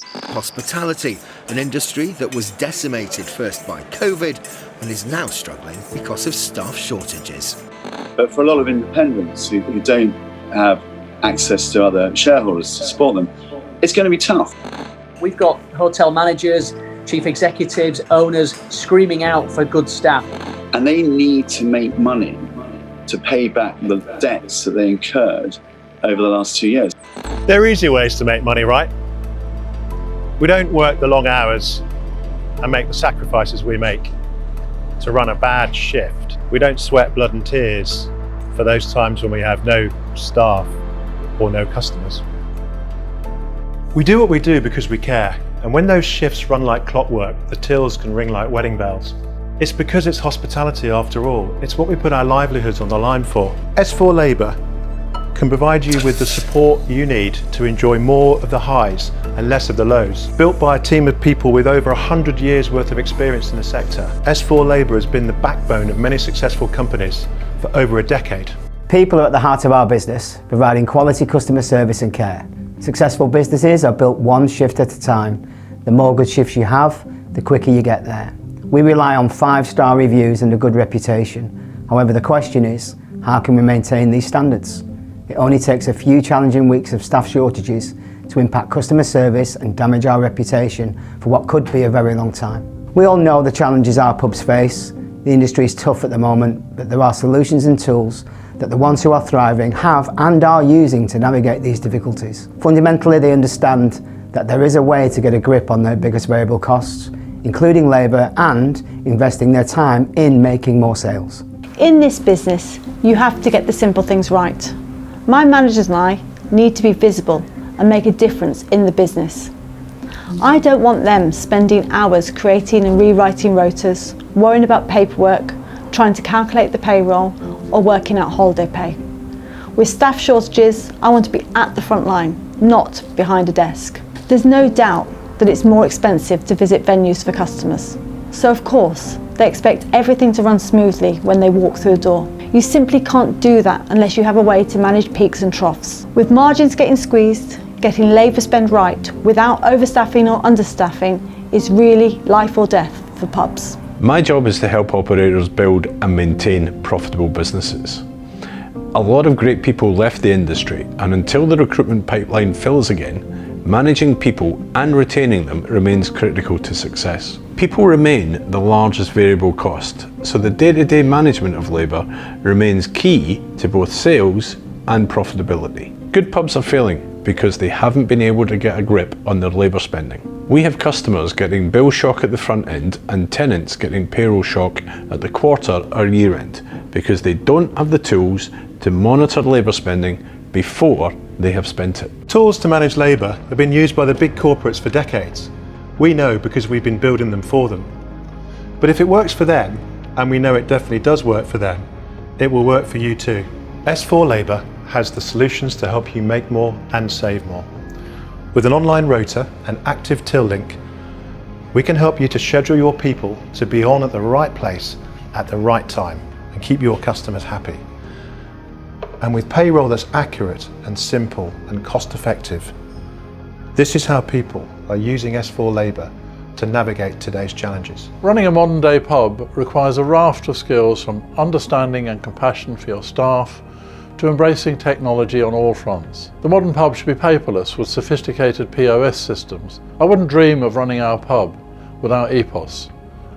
Hospitality, an industry that was decimated first by COVID and is now struggling because of staff shortages. But for a lot of independents who don't have access to other shareholders to support them, it's going to be tough. We've got hotel managers, chief executives, owners screaming out for good staff. And they need to make money to pay back the debts that they incurred over the last 2 years. There are easy ways to make money, right? We don't work the long hours and make the sacrifices we make to run a bad shift. We don't sweat blood and tears for those times when we have no staff or no customers. We do what we do because we care, and when those shifts run like clockwork, the tills can ring like wedding bells. It's because it's hospitality after all. It's what we put our livelihoods on the line for. S4labour can provide you with the support you need to enjoy more of the highs and less of the lows. Built by a team of people with over 100 years worth of experience in the sector, S4labour has been the backbone of many successful companies for over a decade. People are at the heart of our business, providing quality customer service and care. Successful businesses are built one shift at a time. The more good shifts you have, the quicker you get there. We rely on 5-star reviews and a good reputation. However, the question is, how can we maintain these standards? It only takes a few challenging weeks of staff shortages to impact customer service and damage our reputation for what could be a very long time. We all know the challenges our pubs face. The industry is tough at the moment, but there are solutions and tools that the ones who are thriving have and are using to navigate these difficulties. Fundamentally, they understand that there is a way to get a grip on their biggest variable costs, including labour, and investing their time in making more sales. In this business, you have to get the simple things right. My managers and I need to be visible and make a difference in the business. I don't want them spending hours creating and rewriting rotas, worrying about paperwork, trying to calculate the payroll, or working out holiday pay. With staff shortages, I want to be at the front line, not behind a desk. There's no doubt that it's more expensive to visit venues for customers. So of course, they expect everything to run smoothly when they walk through the door. You simply can't do that unless you have a way to manage peaks and troughs. With margins getting squeezed, getting labour spend right without overstaffing or understaffing is really life or death for pubs. My job is to help operators build and maintain profitable businesses. A lot of great people left the industry, and until the recruitment pipeline fills again, managing people and retaining them remains critical to success. People remain the largest variable cost, so the day-to-day management of labour remains key to both sales and profitability. Good pubs are failing because they haven't been able to get a grip on their labour spending. We have customers getting bill shock at the front end and tenants getting payroll shock at the quarter or year end because they don't have the tools to monitor labour spending before they have spent it. Tools to manage labour have been used by the big corporates for decades. We know because we've been building them for them. But if it works for them, and we know it definitely does work for them, it will work for you too. S4labour has the solutions to help you make more and save more. With an online rota and active till link, we can help you to schedule your people to be on at the right place at the right time and keep your customers happy. And with payroll that's accurate and simple and cost effective, this is how people are using S4labour to navigate today's challenges. Running a modern day pub requires a raft of skills, from understanding and compassion for your staff to embracing technology on all fronts. The modern pub should be paperless with sophisticated POS systems. I wouldn't dream of running our pub without EPOS,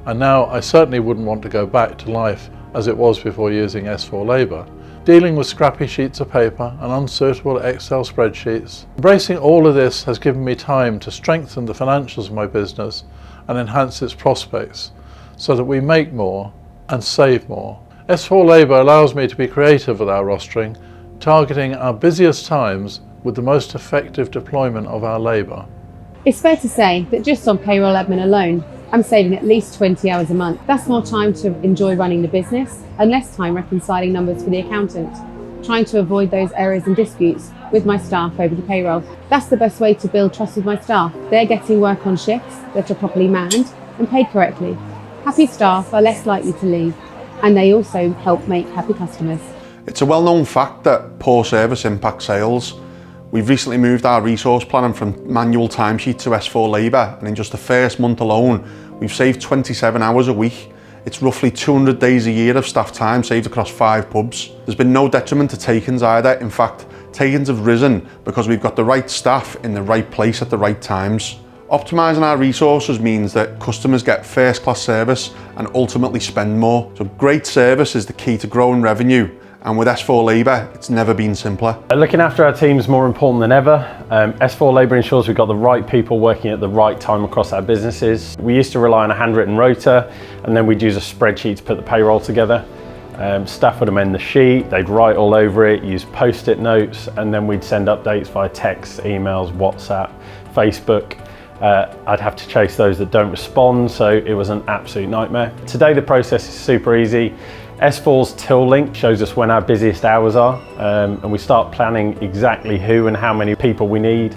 and now I certainly wouldn't want to go back to life as it was before using S4labour. Dealing with scrappy sheets of paper and unsuitable Excel spreadsheets. Embracing all of this has given me time to strengthen the financials of my business and enhance its prospects so that we make more and save more. S4labour allows me to be creative with our rostering, targeting our busiest times with the most effective deployment of our labour. It's fair to say that just on payroll admin alone, I'm saving at least 20 hours a month. That's more time to enjoy running the business and less time reconciling numbers for the accountant, trying to avoid those errors and disputes with my staff over the payroll. That's the best way to build trust with my staff. They're getting work on shifts that are properly manned and paid correctly. Happy staff are less likely to leave, and they also help make happy customers. It's a well-known fact that poor service impacts sales. We've recently moved our resource planning from manual timesheet to S4labour, and in just the first month alone, we've saved 27 hours a week. It's roughly 200 days a year of staff time saved across 5 pubs. There's been no detriment to take-ins either. In fact, take-ins have risen because we've got the right staff in the right place at the right times. Optimising our resources means that customers get first-class service and ultimately spend more. So great service is the key to growing revenue, and with S4labour, it's never been simpler. Looking after our team is more important than ever. S4labour ensures we've got the right people working at the right time across our businesses. We used to rely on a handwritten rota, and then we'd use a spreadsheet to put the payroll together. Staff would amend the sheet, they'd write all over it, use post-it notes, and then we'd send updates via text, emails, WhatsApp, Facebook. I'd have to chase those that don't respond, so it was an absolute nightmare. Today the process is super easy. S4's till link shows us when our busiest hours are, and we start planning exactly who and how many people we need.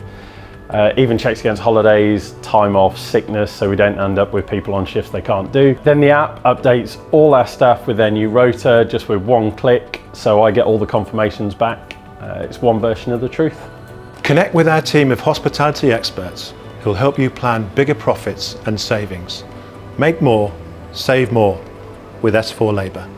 Even checks against holidays, time off, sickness, so we don't end up with people on shifts they can't do. Then the app updates all our staff with their new rota just with one click, so I get all the confirmations back. It's one version of the truth. Connect with our team of hospitality experts who'll help you plan bigger profits and savings. Make more, save more with S4labour.